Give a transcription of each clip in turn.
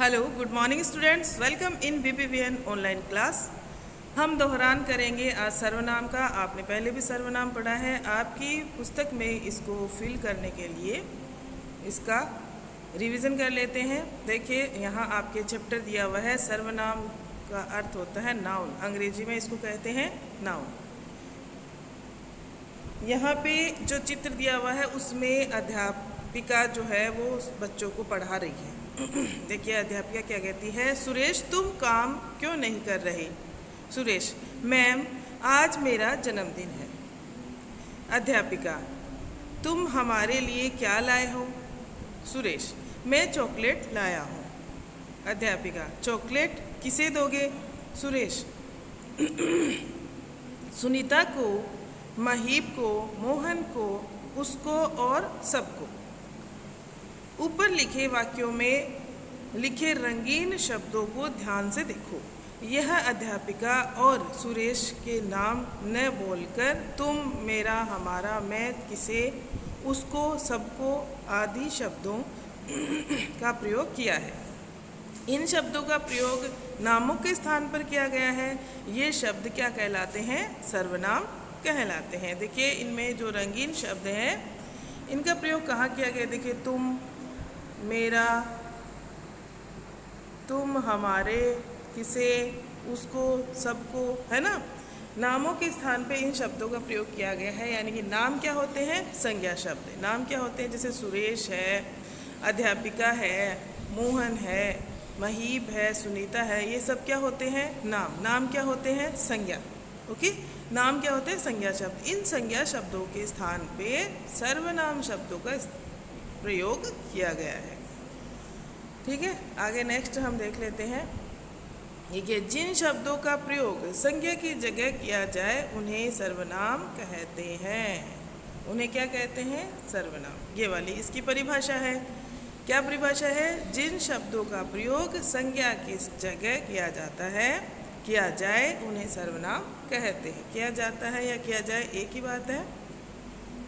Hello, good morning students. Welcome in BPVN online class. हम दोहरान करेंगे आज सर्वनाम का। आपने पहले भी सर्वनाम पढ़ा है। आपकी पुस्तक में इसको फिल करने के लिए इसका रिवीजन कर लेते हैं। देखिए, यहाँ आपके चैप्टर दिया हुआ है। सर्वनाम का अर्थ होता है नाउन, अंग्रेजी में इसको कहते हैं नाउन। यहाँ पे जो चित्र दिया हुआ है उसमें अध्यापिका जो है वो उस बच्चों को पढ़ा रही है। देखिए, अध्यापिका क्या कहती है। सुरेश, तुम काम क्यों नहीं कर रहे? सुरेश: मैम, आज मेरा जन्मदिन है। अध्यापिका: तुम हमारे लिए क्या लाए हो? सुरेश: मैं चॉकलेट लाया हूँ। अध्यापिका: चॉकलेट किसे दोगे? सुरेश: सुनीता को, महीप को, मोहन को, उसको और सबको। ऊपर लिखे वाक्यों में लिखे रंगीन शब्दों को ध्यान से देखो। यह अध्यापिका और सुरेश के नाम न बोलकर तुम, मेरा, हमारा, मैं, किसे, उसको, सबको आदि शब्दों का प्रयोग किया है। इन शब्दों का प्रयोग नामों के स्थान पर किया गया है। ये शब्द क्या कहलाते हैं? सर्वनाम कहलाते हैं। देखिए, इनमें जो रंगीन शब्द हैं इनका प्रयोग कहाँ किया गया? देखिए, तुम, मेरा, तुम, हमारे, किसे, उसको, सबको, है ना। नामों के स्थान पे इन शब्दों का प्रयोग किया गया है। यानी कि नाम क्या होते हैं? संज्ञा शब्द। नाम क्या होते हैं? जैसे सुरेश है, अध्यापिका है, मोहन है, महीब है, सुनीता है, ये सब क्या होते हैं? नाम। नाम क्या होते हैं? संज्ञा। ओके, नाम क्या होते हैं? संज्ञा शब्द। इन संज्ञा शब्दों के स्थान पे सर्वनाम शब्दों का प्रयोग किया गया है। ठीक है, आगे नेक्स्ट हम देख लेते हैं। देखिए, जिन शब्दों का प्रयोग संज्ञा की जगह किया जाए उन्हें सर्वनाम कहते हैं। उन्हें क्या कहते हैं? सर्वनाम। ये वाली इसकी परिभाषा है। क्या परिभाषा है? जिन शब्दों का प्रयोग संज्ञा की जगह किया जाता है, किया जाए, उन्हें सर्वनाम कहते हैं। किया जाता है या किया जाए, एक ही बात है।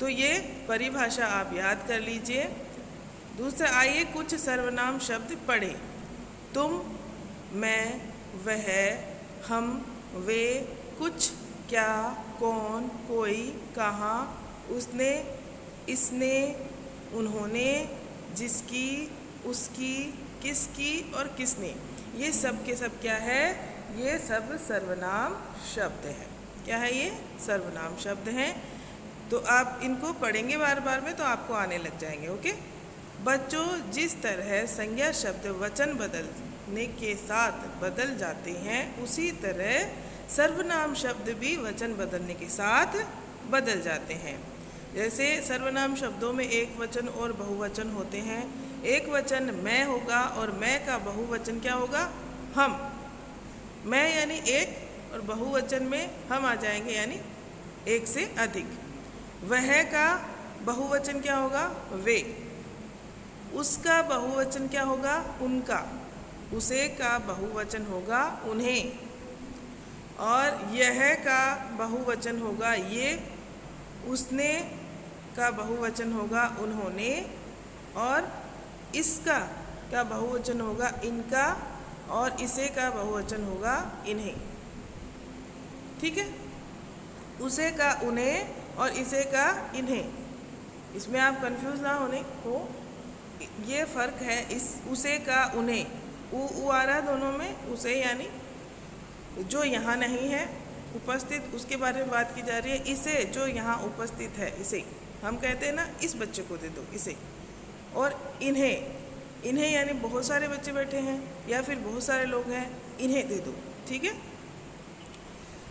तो ये परिभाषा आप याद कर लीजिए। दूसरा, आइए कुछ सर्वनाम शब्द पढ़ें। तुम, मैं, वह, हम, वे, कुछ, क्या, कौन, कोई, कहाँ, उसने, इसने, उन्होंने, जिसकी, उसकी, किसकी और किसने। ये सब के सब क्या है? ये सब सर्वनाम शब्द हैं। क्या है? ये सर्वनाम शब्द हैं। तो आप इनको पढ़ेंगे बार बार में तो आपको आने लग जाएंगे। ओके बच्चों, जिस तरह संज्ञा शब्द वचन बदलने के साथ बदल जाते हैं, उसी तरह सर्वनाम शब्द भी वचन बदलने के साथ बदल जाते हैं। जैसे सर्वनाम शब्दों में एक वचन और बहुवचन होते हैं। एक वचन मैं होगा और मैं का बहुवचन क्या होगा? हम। मैं यानी एक, और बहुवचन में हम आ जाएंगे यानी एक से अधिक। वह का बहुवचन क्या होगा? वे। उसका बहुवचन क्या होगा? उनका। उसे का बहुवचन होगा उन्हें। और यह का बहुवचन होगा ये। उसने का बहुवचन होगा उन्होंने। और इसका का बहुवचन होगा इनका। और इसे का बहुवचन होगा इन्हें। ठीक है, उसे का उन्हें और इसे का इन्हें। इसमें आप कंफ्यूज ना होने हो, ये फ़र्क है। इस उसे का उन्हें, उ आ रहा दोनों में। उसे यानी जो यहाँ नहीं है उपस्थित, उसके बारे में बात की जा रही है। इसे जो यहाँ उपस्थित है, इसे हम कहते हैं ना, इस बच्चे को दे दो, इसे। और इन्हें, इन्हें यानी बहुत सारे बच्चे बैठे हैं या फिर बहुत सारे लोग हैं, इन्हें दे दो। ठीक है।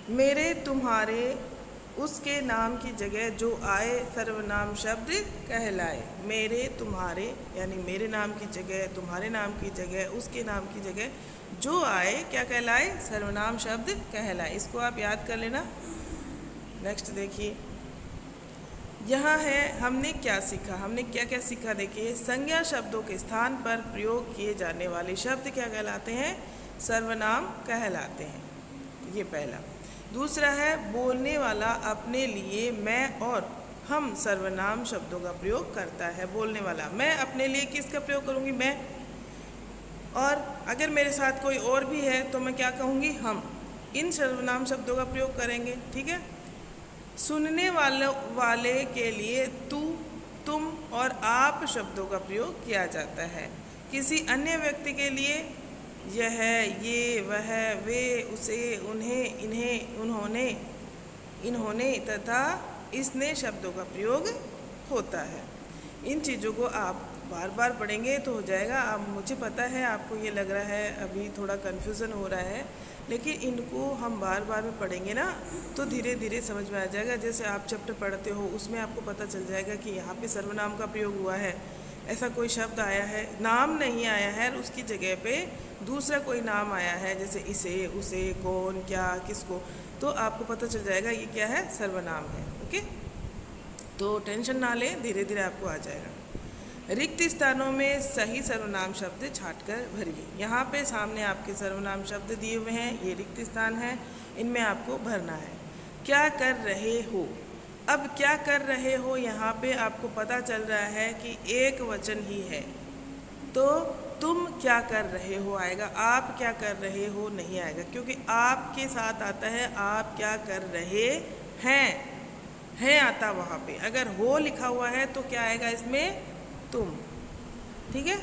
मेरे, तुम्हारे, उसके नाम की जगह जो आए सर्वनाम शब्द कहलाए। मेरे, तुम्हारे यानी मेरे नाम की जगह, तुम्हारे नाम की जगह, उसके नाम की जगह जो आए क्या कहलाए? सर्वनाम शब्द कहलाए। इसको आप याद कर लेना। नेक्स्ट देखिए, यहाँ है हमने क्या सीखा। हमने क्या क्या सीखा? देखिए, संज्ञा शब्दों के स्थान पर प्रयोग किए जाने वाले शब्द क्या कहलाते हैं? सर्वनाम कहलाते हैं। ये पहला। दूसरा है, बोलने वाला अपने लिए मैं और हम सर्वनाम शब्दों का प्रयोग करता है। बोलने वाला, मैं अपने लिए किसका प्रयोग करूँगी? मैं। और अगर मेरे साथ कोई और भी है तो मैं क्या कहूँगी, हम। इन सर्वनाम शब्दों का प्रयोग करेंगे, ठीक है। सुनने वाले के लिए तू, तुम और आप शब्दों का प्रयोग किया जाता है। किसी अन्य व्यक्ति के लिए यह, ये, वह, वे, उसे, उन्हें, इन्हें, उन्होंने, इन्होंने तथा इसने शब्दों का प्रयोग होता है। इन चीज़ों को आप बार बार पढ़ेंगे तो हो जाएगा। अब मुझे पता है आपको ये लग रहा है अभी थोड़ा कन्फ्यूज़न हो रहा है, लेकिन इनको हम बार बार में पढ़ेंगे ना तो धीरे धीरे समझ में आ जाएगा। जैसे आप चैप्टर पढ़ते हो उसमें आपको पता चल जाएगा कि यहाँ पे सर्वनाम का प्रयोग हुआ है, ऐसा कोई शब्द आया है, नाम नहीं आया है, उसकी जगह पे दूसरा कोई नाम आया है, जैसे इसे, उसे, कौन, क्या, किसको, तो आपको पता चल जाएगा ये क्या है, सर्वनाम है। ओके, तो टेंशन ना लें, धीरे धीरे आपको आ जाएगा। रिक्त स्थानों में सही सर्वनाम शब्द छांटकर भरिए। यहाँ पे सामने आपके सर्वनाम शब्द दिए हुए हैं, ये रिक्त स्थान है, इनमें आपको भरना है। क्या कर रहे हो, अब क्या कर रहे हो यहाँ पे आपको पता चल रहा है कि एक वचन ही है, तो तुम क्या कर रहे हो आएगा, आप क्या कर रहे हो नहीं आएगा, क्योंकि आपके साथ आता है आप क्या कर रहे हैं आता वहाँ पे। अगर हो लिखा हुआ है तो क्या आएगा इसमें, तुम, ठीक है।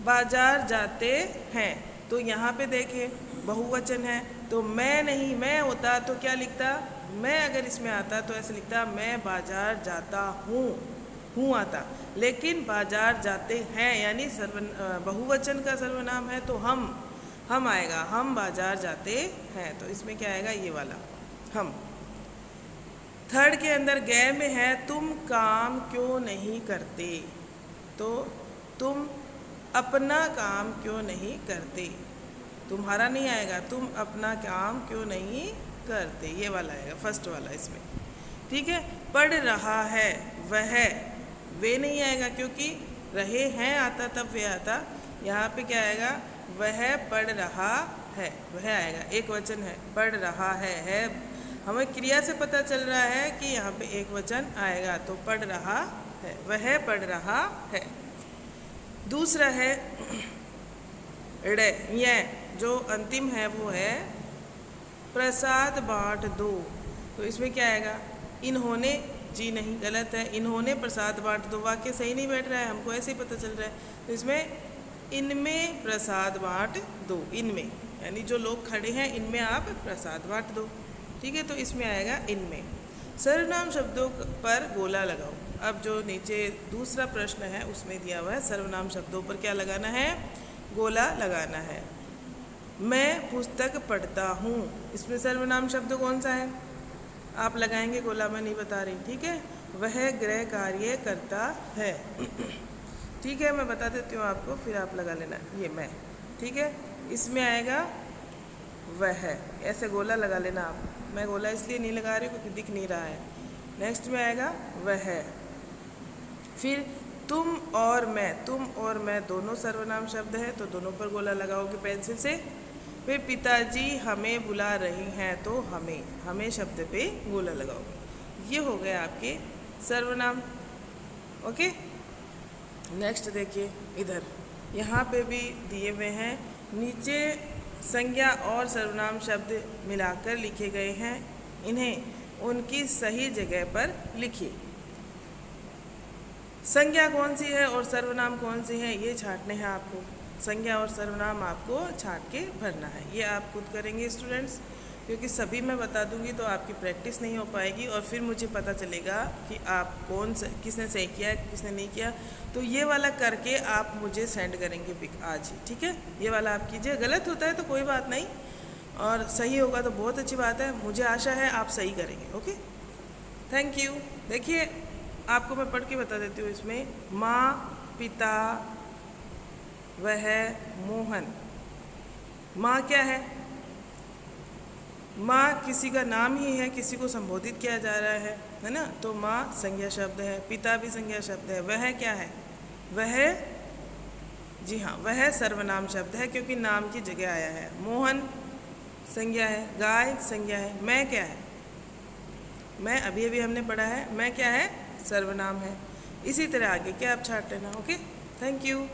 बाजार जाते हैं, तो यहाँ पे देखिए बहुवचन है, तो मैं नहीं मैं होता तो क्या लिखता, मैं अगर इसमें आता तो ऐसे लिखता मैं बाजार जाता हूँ आता, लेकिन बाजार जाते हैं यानी बहुवचन का सर्वनाम है तो हम आएगा, हम बाजार जाते हैं, तो इसमें क्या आएगा, ये वाला हम। थर्ड के अंदर गए में है तुम काम क्यों नहीं करते, तो तुम अपना काम क्यों नहीं करते, तुम्हारा नहीं आएगा, तुम अपना काम क्यों नहीं करते, ये वाला आएगा फर्स्ट वाला इसमें, ठीक है। पढ़ रहा है वह, वे नहीं आएगा क्योंकि रहे हैं आता तब वे आता, यहाँ पे क्या आएगा, वह पढ़ रहा है, वह आएगा, एक वचन है, पढ़ रहा है, हमें क्रिया से पता चल रहा है कि यहाँ पे एक वचन आएगा, तो पढ़ रहा है, वह पढ़ रहा है। दूसरा है ड़, यह जो अंतिम है वो है प्रसाद बांट दो, तो इसमें क्या आएगा, इन्होंने, जी नहीं गलत है, इन्होंने प्रसाद बांट दो, वाक्य सही नहीं बैठ रहा है, हमको ऐसे ही पता चल रहा है, तो इसमें इनमें प्रसाद बांट दो, इनमें यानी जो लोग खड़े हैं इनमें आप प्रसाद बांट दो, ठीक है, तो इसमें आएगा इनमें। सर्वनाम शब्दों पर गोला लगाओ। अब जो नीचे दूसरा प्रश्न है उसमें दिया हुआ है सर्वनाम शब्दों पर क्या लगाना है, गोला लगाना है। मैं पुस्तक पढ़ता हूँ, इसमें सर्वनाम शब्द कौन सा है, आप लगाएंगे गोला, मैं नहीं बता रही, ठीक है। वह गृह कार्य करता है, ठीक है, मैं बता देती हूँ आपको, फिर आप लगा लेना, ये मैं, ठीक है। इसमें आएगा वह, ऐसे गोला लगा लेना आप, मैं गोला इसलिए नहीं लगा रही हूँ क्योंकि दिख नहीं रहा है। नेक्स्ट में आएगा वह, फिर तुम और मैं दोनों सर्वनाम शब्द है तो दोनों पर गोला लगाओगे पेंसिल से। फिर पिताजी हमें बुला रहे हैं, तो हमें शब्द पे गोला लगाओगे। ये हो गए आपके सर्वनाम, ओके। नेक्स्ट देखिए इधर, यहाँ पे भी दिए हुए हैं, नीचे संज्ञा और सर्वनाम शब्द मिलाकर लिखे गए हैं, इन्हें उनकी सही जगह पर लिखिए। संज्ञा कौन सी है और सर्वनाम कौन सी है ये छांटने हैं आपको, संज्ञा और सर्वनाम आपको छांट के भरना है। ये आप खुद करेंगे स्टूडेंट्स, क्योंकि सभी मैं बता दूंगी तो आपकी प्रैक्टिस नहीं हो पाएगी और फिर मुझे पता चलेगा कि आप किसने सही किया है किसने नहीं किया। तो ये वाला करके आप मुझे सेंड करेंगे पिक आज ही, ठीक है। ये वाला आप कीजिए, गलत होता है तो कोई बात नहीं और सही होगा तो बहुत अच्छी बात है, मुझे आशा है आप सही करेंगे, ओके। Thank you. देखिए आपको मैं पढ़ के बता देती हूँ, इसमें माँ, पिता, वह, मोहन। माँ क्या है, माँ किसी का नाम ही है, किसी को संबोधित किया जा रहा है ना, तो माँ संज्ञा शब्द है। पिता भी संज्ञा शब्द है। वह क्या है, वह, जी हाँ, वह सर्वनाम शब्द है क्योंकि नाम की जगह आया है। मोहन संज्ञा है, गाय संज्ञा है। मैं क्या है, मैं अभी अभी हमने पढ़ा है, मैं क्या है, सर्वनाम है। इसी तरह आगे क्या आप छाट लेना, ओके। Thank you.